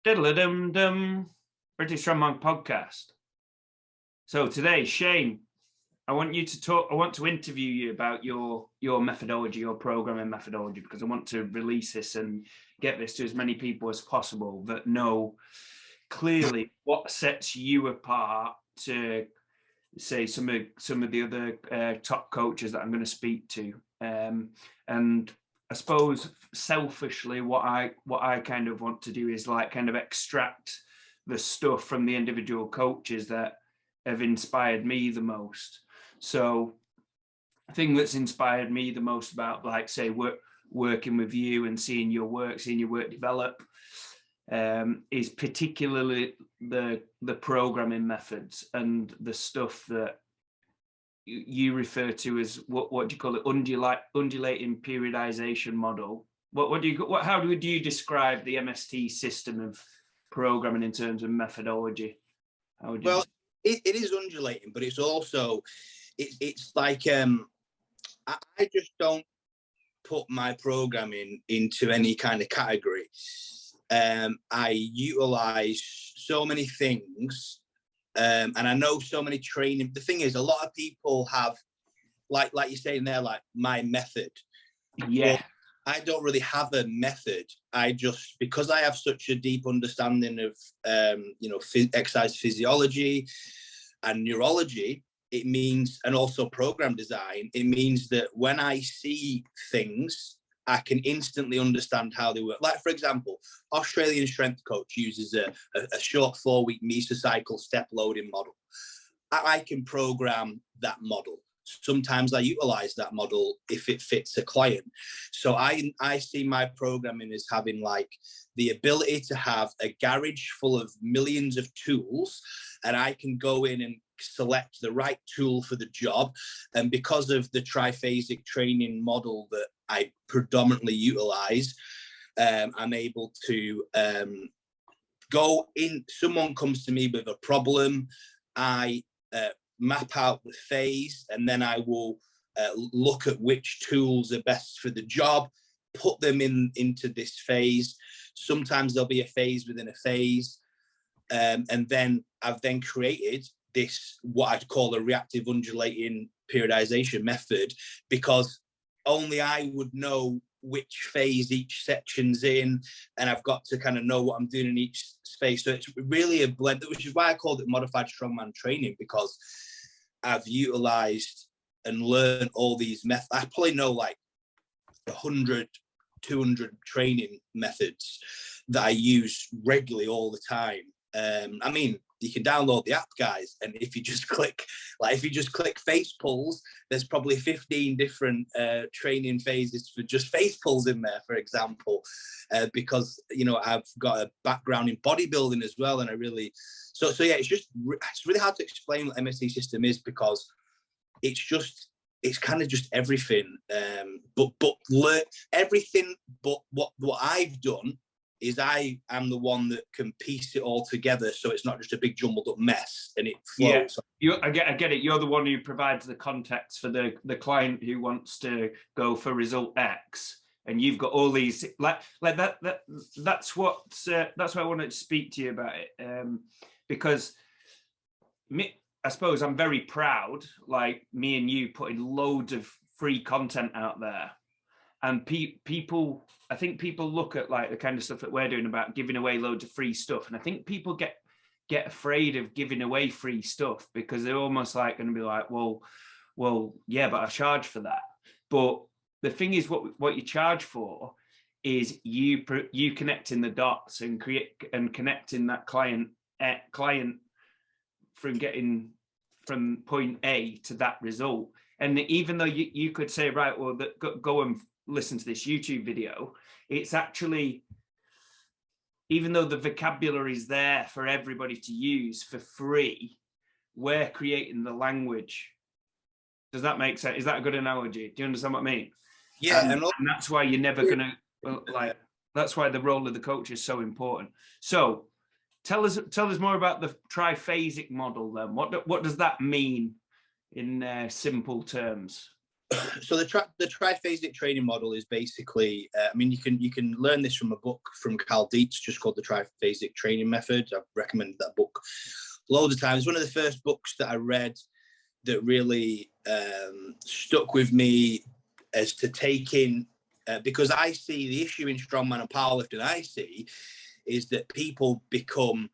Diddle-a-dum-dum, British Strongman podcast. So today, Shane, I want to interview you about your methodology, your programming methodology, because I want to release this and get this to as many people as possible that know clearly what sets you apart to say some of the other top coaches that I'm going to speak to. And I suppose selfishly, what I kind of want to do is like kind of extract the stuff from the individual coaches that have inspired me the most. So the thing that's inspired me the most about, like, say, working with you and seeing your work develop is particularly the programming methods and the stuff that you refer to as what do you call it? Undulating periodization model. How would you describe the MST system of programming in terms of methodology? How would you? Well, it is undulating, but it's also it's like I just don't put my programming into any kind of category. I utilize so many things. And I know so many training. The thing is, a lot of people have, like you're saying there, like my method. Yeah. Well, I don't really have a method. Because I have such a deep understanding of, exercise physiology and neurology, it means, and also program design, it means that when I see things, I can instantly understand how they work. Like, for example, Australian strength coach uses a short 4-week mesocycle step loading model. I can program that model. Sometimes I utilize that model if it fits a client. So I see my programming as having like the ability to have a garage full of millions of tools, and I can go in and select the right tool for the job. And because of the triphasic training model that I predominantly utilize, I'm able to go in. Someone comes to me with a problem, I map out the phase, and then I will look at which tools are best for the job, put them into this phase. Sometimes there'll be a phase within a phase, and then I've then created this, what I'd call a reactive undulating periodization method, because only I would know which phase each section's in, and I've got to kind of know what I'm doing in each space. So it's really a blend, which is why I called it modified strongman training, because I've utilized and learned all these methods. I probably know like 100, 200 training methods that I use regularly all the time. I mean, you can download the app, guys, and if you just click face pulls, there's probably 15 different training phases for just face pulls in there, for example, because I've got a background in bodybuilding as well, and I really so yeah, it's really hard to explain what MST system is, because it's kind of just everything, but learn everything. But what I've done is I am the one that can piece it all together, so it's not just a big jumbled up mess and it flows. Yeah, I get it. You're the one who provides the context for the client who wants to go for result X, and you've got all these like that. That's why I wanted to speak to you about it, because I suppose I'm very proud, like me and you putting loads of free content out there. And people, I think people look at like the kind of stuff that we're doing about giving away loads of free stuff. And I think people get afraid of giving away free stuff, because they're almost like going to be like, well, yeah, but I charge for that. But the thing is, what you charge for is you connecting the dots and connecting that client from getting from point A to that result. And even though you could say, right, well, go and listen to this YouTube video, it's actually, even though the vocabulary is there for everybody to use for free, we're creating the language. Does that make sense? Is that a good analogy? Do you understand what I mean? Yeah. And that's why you're never going to, that's why the role of the coach is so important. So tell us more about the triphasic model then. What does that mean in simple terms? So the triphasic training model is basically, I mean, you can learn this from a book from Carl Dietz, just called the Triphasic Training Method. I've recommended that book loads of times. One of the first books that I read that really stuck with me as to taking, because I see the issue in strongman and powerlifting, I see is that people become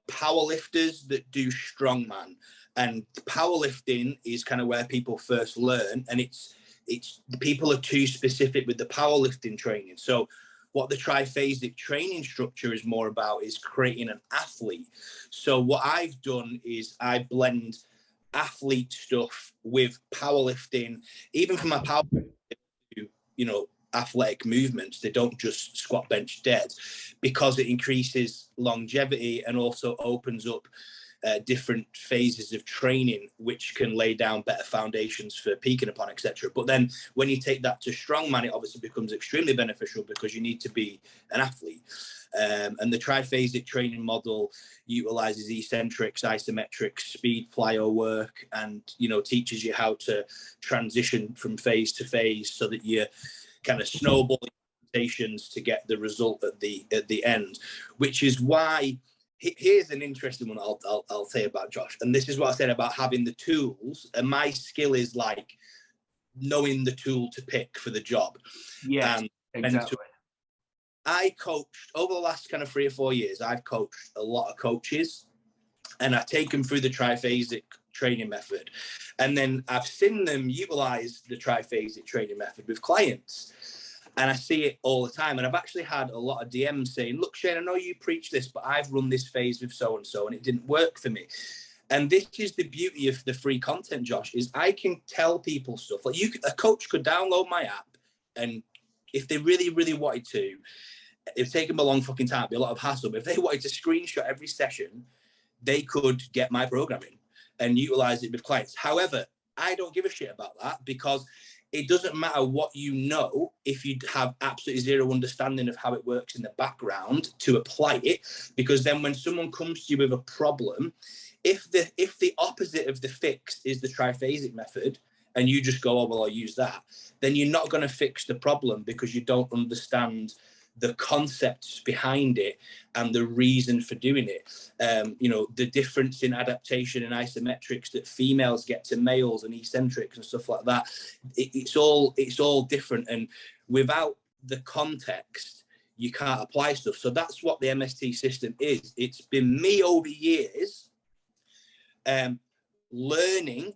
powerlifters that do strongman, and powerlifting is kind of where people first learn, and it's people are too specific with the powerlifting training. So what the triphasic training structure is more about is creating an athlete. So what I've done is I blend athlete stuff with powerlifting, even for my powerlifting, you know, athletic movements. They don't just squat, bench, dead, because it increases longevity and also opens up different phases of training, which can lay down better foundations for peaking upon, etc. But then when you take that to strongman, it obviously becomes extremely beneficial because you need to be an athlete. And the triphasic training model utilizes eccentrics, isometrics, speed, plyo work, and, you know, teaches you how to transition from phase to phase so that you're kind of snowballing to get the result at the end, which is why here's an interesting one I'll say about Josh. And this is what I said about having the tools. And my skill is like knowing the tool to pick for the job. Yeah, exactly. I coached over the last kind of 3 or 4 years. I've coached a lot of coaches, and I've taken through the triphasic training method. And then I've seen them utilize the triphasic training method with clients. And I see it all the time. And I've actually had a lot of DMs saying, look, Shane, I know you preach this, but I've run this phase with so-and-so and it didn't work for me. And this is the beauty of the free content, Josh, is I can tell people stuff. Like a coach could download my app, and if they really, really wanted to, it'd take them a long fucking time, it'd be a lot of hassle. But if they wanted to screenshot every session, they could get my programming and utilize it with clients. However, I don't give a shit about that, because it doesn't matter what you know if you have absolutely zero understanding of how it works in the background to apply it. Because then when someone comes to you with a problem, if the opposite of the fix is the triphasic method and you just go, oh, well, I'll use that, then you're not going to fix the problem because you don't understand the concepts behind it and the reason for doing it. You know, the difference in adaptation and isometrics that females get to males and eccentrics and stuff like that. It's all different. And without the context, you can't apply stuff. So that's what the MST system is. It's been me over years learning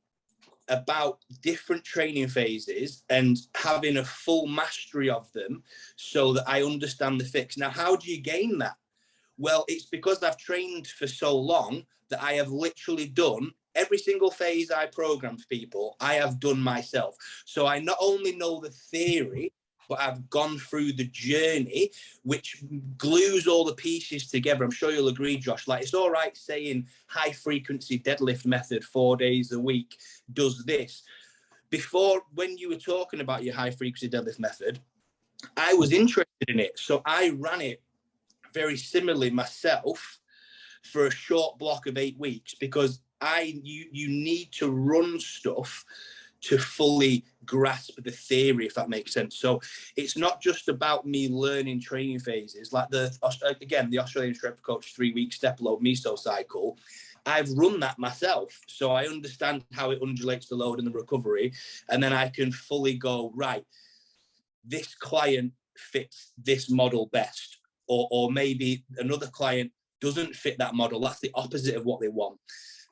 about different training phases and having a full mastery of them so that I understand the fix. Now, how do you gain that? Well, it's because I've trained for so long that I have literally done every single phase I program for people, I have done myself. So I not only know the theory, but I've gone through the journey, which glues all the pieces together. I'm sure you'll agree, Josh. Like, it's all right saying high frequency deadlift method 4 days a week does this. Before, when you were talking about your high frequency deadlift method, I was interested in it. So I ran it very similarly myself for a short block of 8 weeks, because you need to run stuff to fully grasp the theory, if that makes sense. So it's not just about me learning training phases. Like the Australian Strength Coach 3-week step load meso cycle, I've run that myself. So I understand how it undulates the load and the recovery. And then I can fully go, right, this client fits this model best. Or maybe another client doesn't fit that model. That's the opposite of what they want.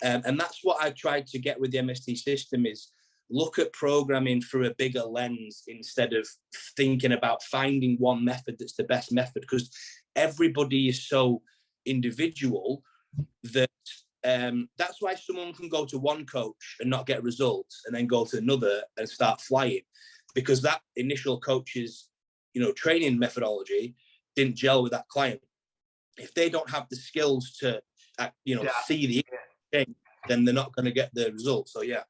And that's what I tried to get with the MST system, is look at programming through a bigger lens instead of thinking about finding one method that's the best method, because everybody is so individual that that's why someone can go to one coach and not get results and then go to another and start flying, because that initial coach's, you know, training methodology didn't gel with that client. If they don't have the skills to, see the thing, then they're not going to get the results. So yeah.